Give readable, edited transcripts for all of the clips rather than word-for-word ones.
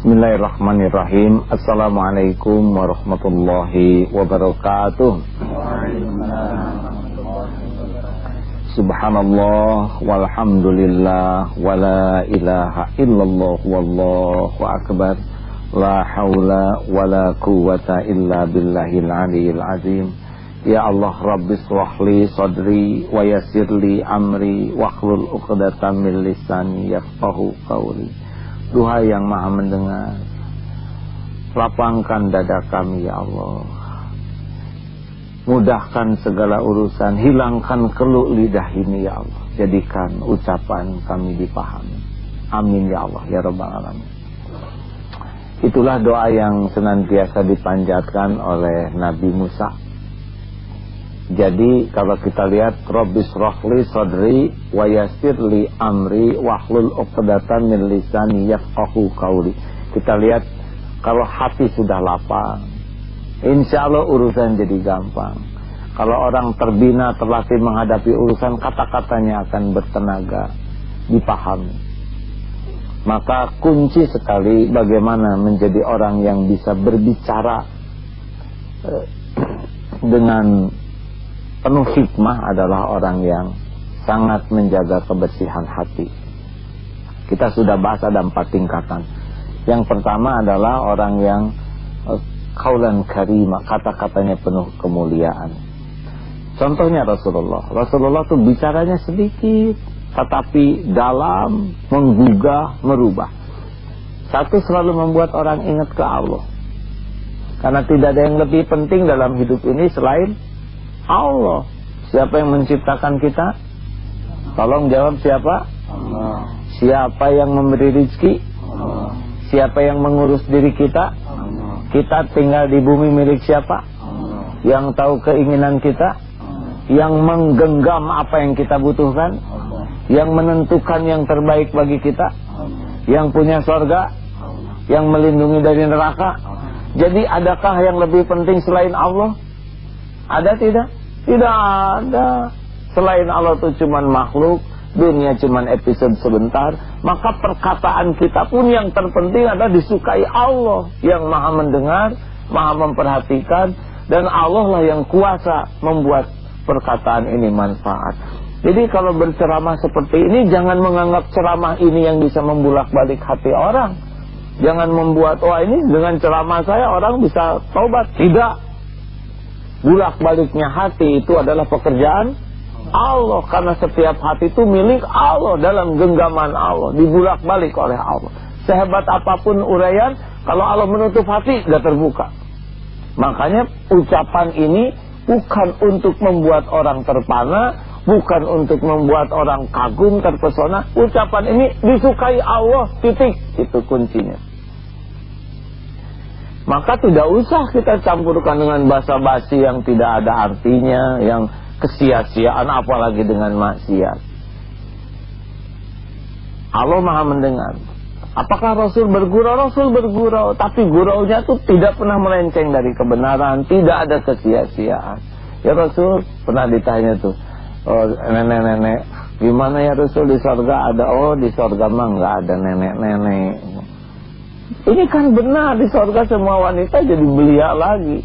Bismillahirrahmanirrahim. Assalamualaikum warahmatullahi wabarakatuh. Subhanallah walhamdulillah wala ilaha illallah wallahu akbar. La haula wala quwwata illa billahil aliyil azim. Ya Allah Rabbi shrahli sadri wa yassirli amri wahlul 'uqdatam min lisani yafqahu qawli. Duha yang maha mendengar, lapangkan dada kami ya Allah, mudahkan segala urusan, hilangkan keluh lidah ini ya Allah, jadikan ucapan kami dipahami. Amin ya Allah ya Rabbal Alamin. Itulah doa yang senantiasa dipanjatkan oleh Nabi Musa. Jadi kalau kita lihat Rabbi shrahli sadri wa yassirli amri wahlul 'uqdatam min lisani yafqahu qawli. Kita lihat kalau hati sudah lapang, insya Allah urusan jadi gampang. Kalau orang terbina terlatih menghadapi urusan, kata-katanya akan bertenaga, dipahami. Maka kunci sekali bagaimana menjadi orang yang bisa berbicara dengan penuh hikmah adalah orang yang sangat menjaga kebersihan hati. Kita sudah bahas ada 4 tingkatan. Yang pertama adalah orang yang qaulan karima, kata-katanya penuh kemuliaan. Contohnya Rasulullah tuh bicaranya sedikit tetapi dalam, menggugah, merubah. Satu, selalu membuat orang ingat ke Allah. Karena tidak ada yang lebih penting dalam hidup ini selain Allah. Siapa yang menciptakan kita? Tolong jawab, siapa? Allah. Siapa yang memberi rezeki? Allah. Siapa yang mengurus diri kita? Allah. Kita tinggal di bumi milik siapa? Allah. Yang tahu keinginan kita? Allah. Yang menggenggam apa yang kita butuhkan? Allah. Yang menentukan yang terbaik bagi kita? Allah. Yang punya surga? Allah. Yang melindungi dari neraka? Allah. Jadi adakah yang lebih penting selain Allah? Ada tidak? Tidak ada. Selain Allah itu cuman makhluk, dunia cuman episode sebentar. Maka perkataan kita pun yang terpenting adalah disukai Allah yang maha mendengar, maha memperhatikan, dan Allah lah yang kuasa membuat perkataan ini manfaat. Jadi kalau berceramah seperti ini, jangan menganggap ceramah ini yang bisa membulak-balik hati orang. Jangan membuat, wah ini dengan ceramah saya orang bisa taubat. Tidak. Bulak-baliknya hati itu adalah pekerjaan Allah. Karena setiap hati itu milik Allah, dalam genggaman Allah, dibulak-balik oleh Allah. Sehebat apapun uraian, kalau Allah menutup hati, tidak terbuka. Makanya ucapan ini bukan untuk membuat orang terpana, bukan untuk membuat orang kagum, terpesona. Ucapan ini disukai Allah, titik. Itu kuncinya. Maka tidak usah kita campurkan dengan basa-basi yang tidak ada artinya, yang kesia-siaan, apalagi dengan maksiat. Allah maha mendengar. Apakah Rasul bergurau? Rasul bergurau, tapi guraunya itu tidak pernah melenceng dari kebenaran, tidak ada kesia-siaan. Ya Rasul pernah ditanya tuh, oh, nenek-nenek, gimana ya Rasul di surga ada? Oh, di surga mah nggak ada nenek-nenek. Ini kan benar, di surga semua wanita jadi belia lagi.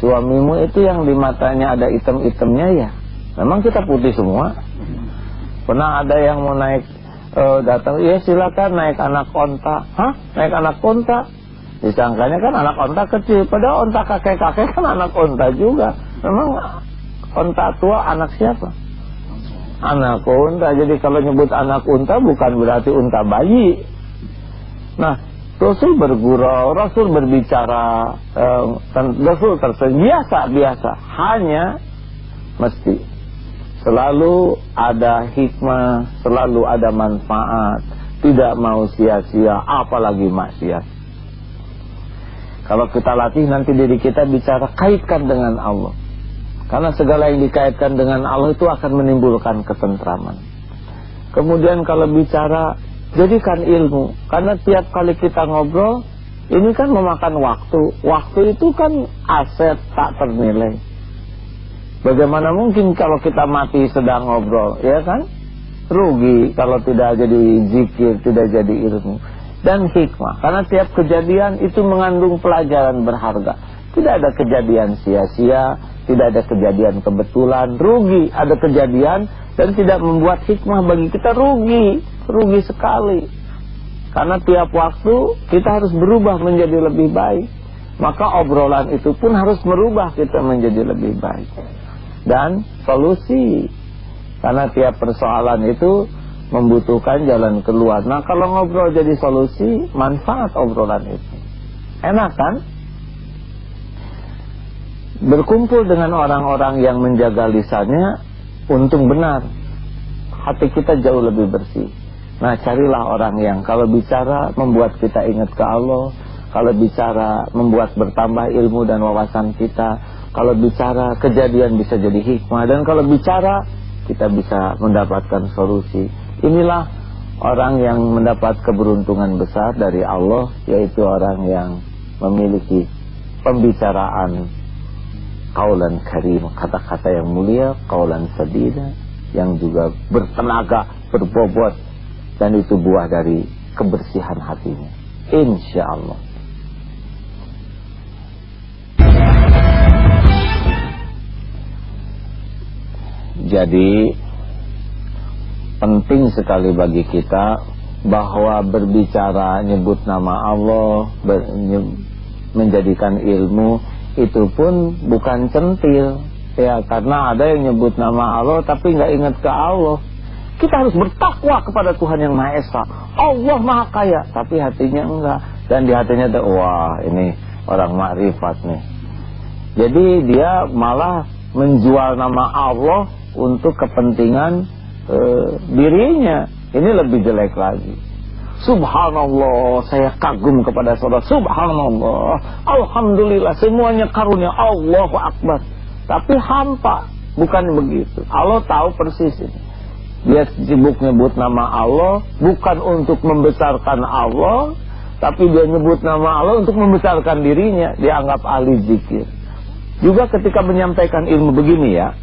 Suamimu itu yang di matanya ada item-itemnya ya. Memang kita putih semua. Pernah ada yang mau naik, datang, ya silakan naik anak onta. Hah? Naik anak onta? Disangkanya kan anak onta kecil, padahal onta kakek-kakek kan anak onta juga. Memang onta tua anak siapa? Anak unta. Jadi kalau nyebut anak unta bukan berarti unta bayi. Nah, Rasul bergurau, Rasul berbicara, Rasul biasa-biasa. Hanya mesti selalu ada hikmah, selalu ada manfaat, tidak mau sia-sia, apalagi maksiat. Kalau kita latih nanti diri kita bicara, kaitkan dengan Allah. Karena segala yang dikaitkan dengan Allah itu akan menimbulkan ketentraman. Kemudian kalau bicara, jadikan ilmu. Karena tiap kali kita ngobrol, ini kan memakan waktu. Waktu itu kan aset tak ternilai. Bagaimana mungkin kalau kita mati sedang ngobrol, ya kan? Rugi kalau tidak jadi zikir, tidak jadi ilmu. dan hikmah. Karena tiap kejadian itu mengandung pelajaran berharga. Tidak ada kejadian sia-sia, tidak ada kejadian kebetulan, rugi. Ada kejadian dan tidak membuat hikmah bagi kita, rugi sekali. Karena tiap waktu kita harus berubah menjadi lebih baik. Maka obrolan itu pun harus merubah kita menjadi lebih baik. Dan solusi, karena tiap persoalan itu membutuhkan jalan keluar. Nah, kalau ngobrol jadi solusi, manfaat obrolan itu. Enak kan? Berkumpul dengan orang-orang yang menjaga lisannya, untung benar, hati kita jauh lebih bersih. Nah, carilah orang yang kalau bicara membuat kita ingat ke Allah, kalau bicara membuat bertambah ilmu dan wawasan kita, kalau bicara kejadian bisa jadi hikmah, dan kalau bicara kita bisa mendapatkan solusi. Inilah orang yang mendapat keberuntungan besar dari Allah, yaitu orang yang memiliki pembicaraan qaulan karim, kata-kata yang mulia, qaulan sadida, yang juga bertenaga, berbobot, dan itu buah dari kebersihan hatinya, insya Allah. Jadi penting sekali bagi kita bahwa berbicara, nyebut nama Allah, menjadikan ilmu itu pun bukan centil ya, karena ada yang nyebut nama Allah tapi nggak ingat ke Allah. Kita harus bertakwa kepada Tuhan yang Maha Esa. Allah Maha Kaya, tapi hatinya enggak. Dan di hatinya ada, wah ini orang makrifat nih. Jadi dia malah menjual nama Allah untuk kepentingan dirinya. Ini lebih jelek lagi. Subhanallah, saya kagum kepada saudara. Subhanallah, alhamdulillah, semuanya karunia, Allahu Akbar. Tapi hampa, bukan begitu. Allah tahu persis ini. Dia sibuk nyebut nama Allah bukan untuk membesarkan Allah, tapi dia nyebut nama Allah untuk membesarkan dirinya. Dianggap ahli zikir. Juga ketika menyampaikan ilmu begini ya,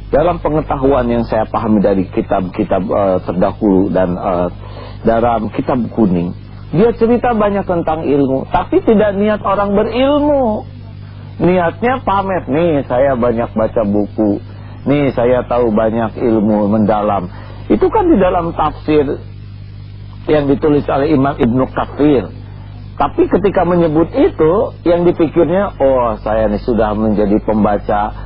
dalam pengetahuan yang saya pahami dari kitab-kitab terdahulu dan dalam kitab kuning, dia cerita banyak tentang ilmu, tapi tidak niat orang berilmu. Niatnya pamer, nih saya banyak baca buku, nih saya tahu banyak ilmu mendalam. Itu kan di dalam tafsir yang ditulis oleh Imam Ibnu Katsir. Tapi ketika menyebut itu, yang dipikirnya, oh saya ini sudah menjadi pembaca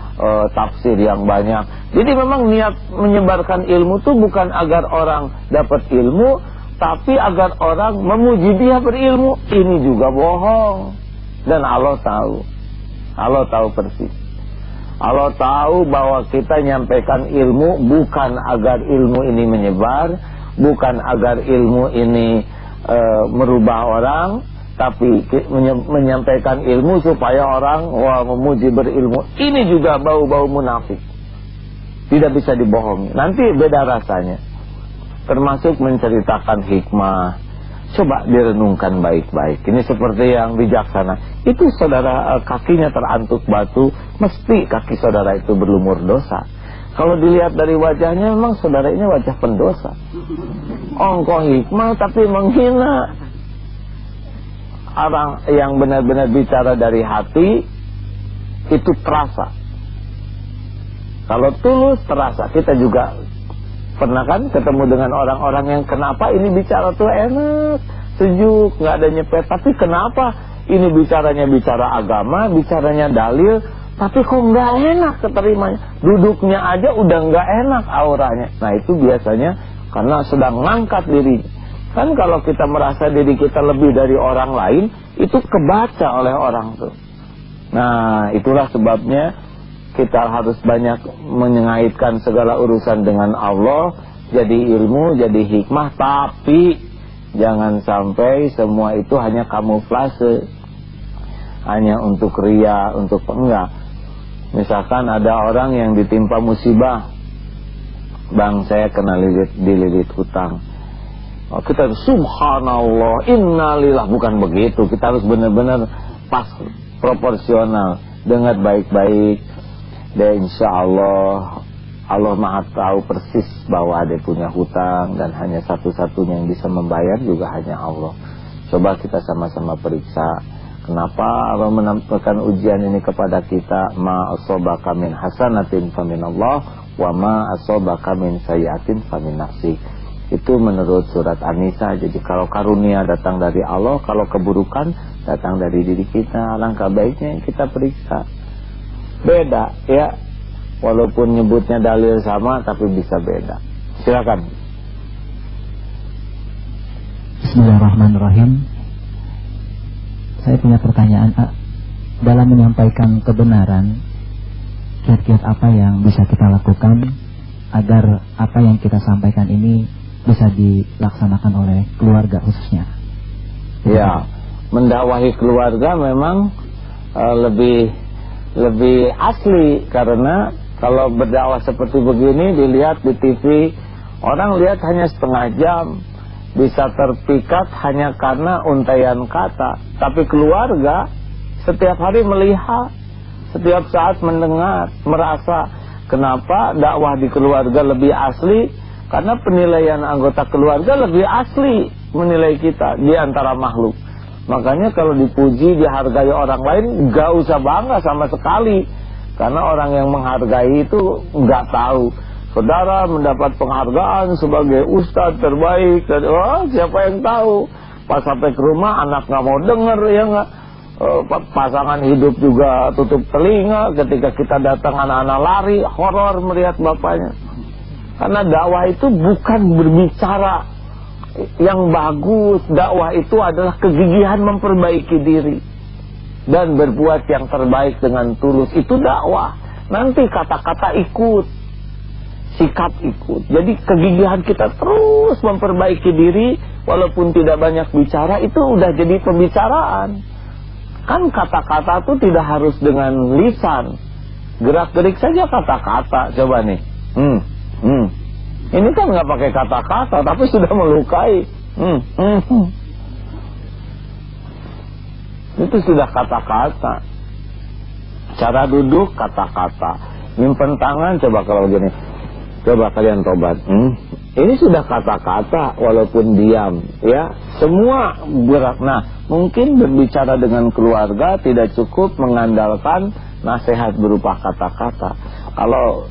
tafsir yang banyak. Jadi memang niat menyebarkan ilmu itu bukan agar orang dapat ilmu, tapi agar orang memuji dia berilmu. Ini juga bohong. Dan Allah tahu. Allah tahu persis. Allah tahu bahwa kita nyampaikan ilmu bukan agar ilmu ini menyebar, bukan agar ilmu ini merubah orang, tapi menyampaikan ilmu supaya orang memuji berilmu. Ini juga bau-bau munafik. Tidak bisa dibohongi. Nanti beda rasanya. Termasuk menceritakan hikmah. Coba direnungkan baik-baik. Ini seperti yang bijaksana. Itu saudara kakinya terantuk batu, mesti kaki saudara itu berlumur dosa. Kalau dilihat dari wajahnya, memang saudara ini wajah pendosa. Ongkoh hikmah tapi menghina. Orang yang benar-benar bicara dari hati itu terasa. Kalau tulus terasa. Kita juga pernah kan ketemu dengan orang-orang yang kenapa ini bicara tuh enak, sejuk, nggak ada nyepet. Tapi kenapa ini bicaranya bicara agama, bicaranya dalil, tapi kok nggak enak keterimanya. Duduknya aja udah nggak enak auranya. Nah itu biasanya karena sedang ngangkat diri. Kan kalau kita merasa diri kita lebih dari orang lain, itu kebaca oleh orang tuh. Nah itulah sebabnya kita harus banyak mengaitkan segala urusan dengan Allah. Jadi ilmu, jadi hikmah. Tapi jangan sampai semua itu hanya kamuflase, hanya untuk ria, untuk enggak. Misalkan ada orang yang ditimpa musibah, bang saya kena dililit hutang. Kita subhanallah, innalillah, bukan begitu. Kita harus benar-benar pas, proporsional, dengar baik-baik. Dan insya Allah, Allah Maha tahu persis bahwa dia punya hutang dan hanya satu-satunya yang bisa membayar juga hanya Allah. Coba kita sama-sama periksa, kenapa Allah menampilkan ujian ini kepada kita? Ma asobaka min hasanatin faminallah, wa ma asobaka min sayyiatin famin nafsik. Itu menurut surat An-Nisa. Jadi kalau karunia datang dari Allah, kalau keburukan datang dari diri kita, alangkah baiknya kita periksa. Beda ya, walaupun nyebutnya dalil sama tapi bisa beda. Silakan. Bismillahirrahmanirrahim. Saya punya pertanyaan, dalam menyampaikan kebenaran, kiat-kiat apa yang bisa kita lakukan agar apa yang kita sampaikan ini bisa dilaksanakan oleh keluarga khususnya? Ya, mendakwahi keluarga memang lebih asli, karena kalau berdakwah seperti begini dilihat di TV, orang lihat hanya setengah jam, bisa terpikat hanya karena untaian kata. Tapi keluarga setiap hari melihat, setiap saat mendengar, merasa. Kenapa dakwah di keluarga lebih asli? Karena penilaian anggota keluarga lebih asli menilai kita di antara makhluk. Makanya kalau dipuji, dihargai orang lain, gak usah bangga sama sekali. Karena orang yang menghargai itu gak tahu. Saudara mendapat penghargaan sebagai ustadz terbaik, dan siapa yang tahu? Pas sampai ke rumah anak gak mau denger, ya gak? Pasangan hidup juga tutup telinga. Ketika kita datang anak-anak lari, horor melihat bapaknya. Karena dakwah itu bukan berbicara yang bagus. Dakwah itu adalah kegigihan memperbaiki diri dan berbuat yang terbaik dengan tulus. Itu dakwah. Nanti kata-kata ikut, sikap ikut. Jadi kegigihan kita terus memperbaiki diri, walaupun tidak banyak bicara, itu udah jadi pembicaraan. Kan kata-kata itu tidak harus dengan lisan, gerak-gerik saja kata-kata. Coba nih, ini kan nggak pakai kata-kata tapi sudah melukai. Itu sudah kata-kata. Cara duduk kata-kata. Nyimpen tangan, coba kalau gini, coba kalian tobat. Ini sudah kata-kata walaupun diam, ya. Semua gerak. Nah, mungkin berbicara dengan keluarga tidak cukup mengandalkan nasihat berupa kata-kata. Kalau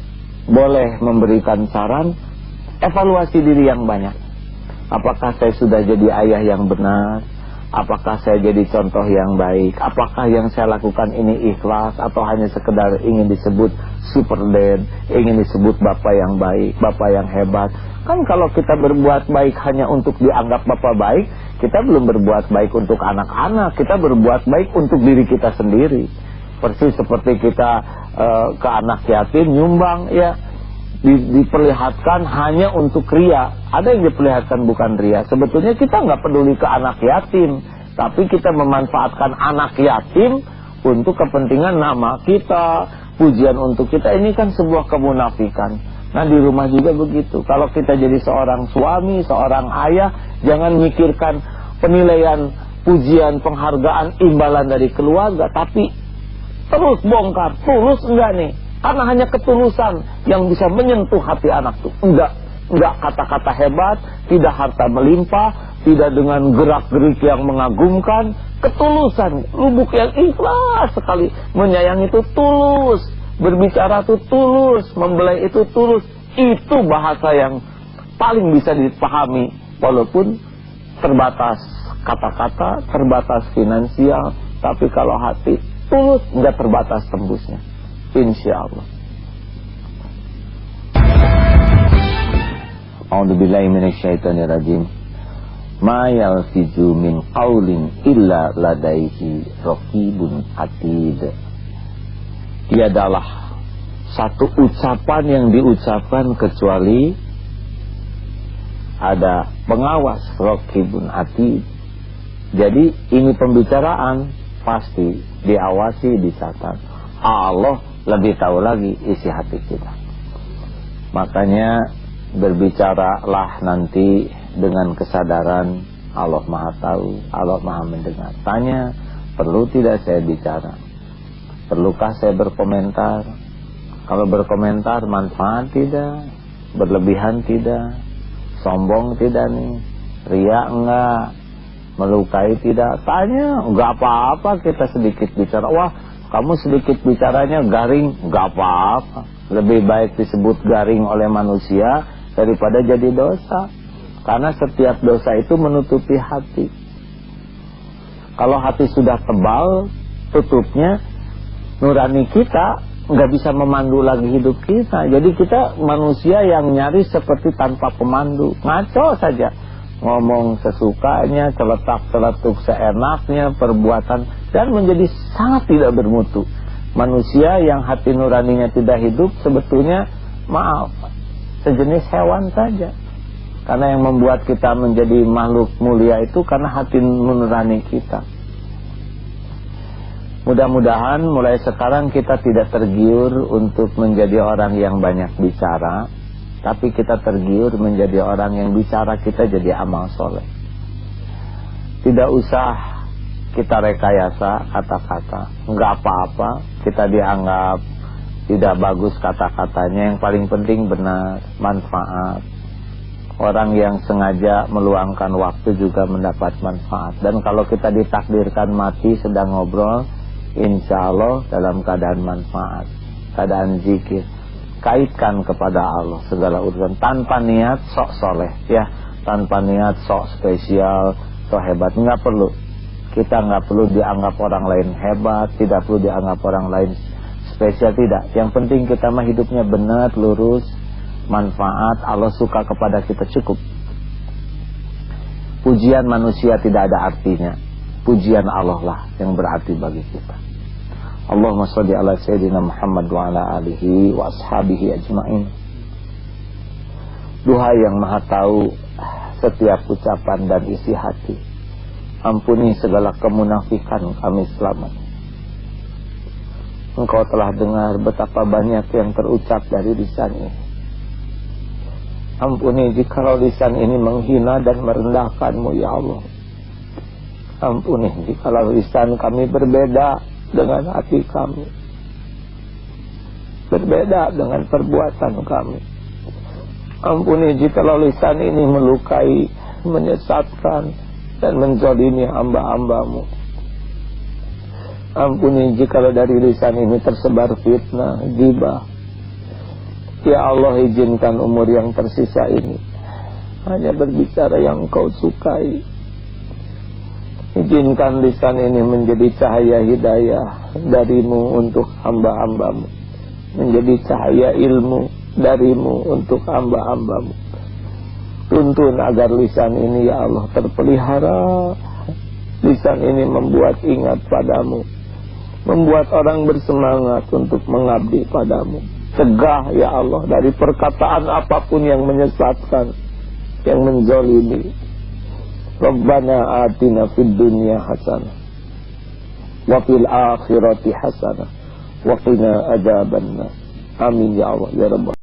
boleh memberikan saran, evaluasi diri yang banyak. Apakah saya sudah jadi ayah yang benar? Apakah saya jadi contoh yang baik? Apakah yang saya lakukan ini ikhlas atau hanya sekedar ingin disebut super dad, ingin disebut bapak yang baik, bapak yang hebat? Kan kalau kita berbuat baik hanya untuk dianggap bapak baik, kita belum berbuat baik untuk anak-anak, kita berbuat baik untuk diri kita sendiri. Persis seperti kita ke anak yatim nyumbang, ya, diperlihatkan hanya untuk ria. Ada yang diperlihatkan bukan ria. Sebetulnya kita nggak peduli ke anak yatim, tapi kita memanfaatkan anak yatim untuk kepentingan nama kita, pujian untuk kita. Ini kan sebuah kemunafikan. Nah, di rumah juga begitu. Kalau kita jadi seorang suami, seorang ayah, jangan mikirkan penilaian, pujian, penghargaan, imbalan dari keluarga, tapi terus bongkar, tulus enggak nih? Karena hanya ketulusan yang bisa menyentuh hati anak tuh. Enggak kata-kata hebat, tidak harta melimpah, tidak dengan gerak-gerik yang mengagumkan. Ketulusan, lubuk yang ikhlas sekali. Menyayangi itu tulus, berbicara itu tulus, membelai itu tulus. Itu bahasa yang paling bisa dipahami, walaupun terbatas kata-kata, terbatas finansial. Tapi kalau hati tulus, enggak terbatas tembusnya. Insyaallah. A'udzubillahi minasyaitonirrajim. Ma yalfizu min qaulin illa ladaihi raqibun atid. Tiadalah satu ucapan yang diucapkan kecuali ada pengawas, raqibun atid. Jadi ini pembicaraan pasti diawasi, dicatat. Allah lebih tahu lagi isi hati kita. Makanya berbicaralah nanti dengan kesadaran Allah Maha Tahu, Allah Maha Mendengar. Tanya, perlu tidak saya bicara? Perlukah saya berkomentar? Kalau berkomentar manfaat tidak? Berlebihan tidak? Sombong tidak nih? Ria enggak? Melukai tidak? Tanya, nggak apa-apa kita sedikit bicara. Wah, kamu sedikit bicaranya garing, nggak apa-apa. Lebih baik disebut garing oleh manusia daripada jadi dosa. Karena setiap dosa itu menutupi hati. Kalau hati sudah tebal, tutupnya, nurani kita nggak bisa memandu lagi hidup kita. Jadi kita manusia yang nyaris seperti tanpa pemandu, ngaco saja. Ngomong sesukanya, celetak-celetuk seenaknya, perbuatan, dan menjadi sangat tidak bermutu. Manusia yang hati nuraninya tidak hidup sebetulnya, maaf, sejenis hewan saja. Karena yang membuat kita menjadi makhluk mulia itu karena hati nurani kita. Mudah-mudahan mulai sekarang kita tidak tergiur untuk menjadi orang yang banyak bicara, tapi kita tergiur menjadi orang yang bicara kita jadi amal soleh. Tidak usah kita rekayasa kata-kata, nggak apa-apa kita dianggap tidak bagus kata-katanya. Yang paling penting benar, manfaat. Orang yang sengaja meluangkan waktu juga mendapat manfaat. Dan kalau kita ditakdirkan mati sedang ngobrol, insya Allah dalam keadaan manfaat, keadaan zikir. Kaitkan kepada Allah segala urusan tanpa niat sok soleh, ya, tanpa niat sok spesial, sok hebat. Nggak perlu. Kita nggak perlu dianggap orang lain hebat, tidak perlu dianggap orang lain spesial, tidak. Yang penting kita mah hidupnya benar, lurus, manfaat, Allah suka kepada kita, cukup. Pujian manusia tidak ada artinya. Pujian Allah lah yang berarti bagi kita. Allahumma sholli ala sayyidina Muhammad wa ala alihi wa ashabihi ajma'in. Duha yang maha tahu setiap ucapan dan isi hati. Ampuni segala kemunafikan kami selamat. Engkau telah dengar betapa banyak yang terucap dari lisan ini. Ampuni jikalau lisan ini menghina dan merendahkan-Mu ya Allah. Ampuni jikalau lisan kami berbeda dengan hati kami, berbeda dengan perbuatan kami. Ampuni jikalau lisan ini melukai, menyesatkan, dan menzalimi hamba-hamba-Mu. Ampuni jikalau dari lisan ini tersebar fitnah, ghibah. Ya Allah, izinkan umur yang tersisa ini hanya berbicara yang Engkau sukai. Izinkan lisan ini menjadi cahaya hidayah dari-Mu untuk hamba-hamba-Mu, menjadi cahaya ilmu dari-Mu untuk hamba-hamba-Mu. Tuntun agar lisan ini ya Allah terpelihara. Lisan ini membuat ingat padamu, membuat orang bersemangat untuk mengabdi padamu. Cegah ya Allah dari perkataan apapun yang menyesatkan, yang menzalimi. Rabbana atina fid dunya hasanah wa fil akhirati hasanah wa qina adzabannar. Amin ya Allah ya Rabbal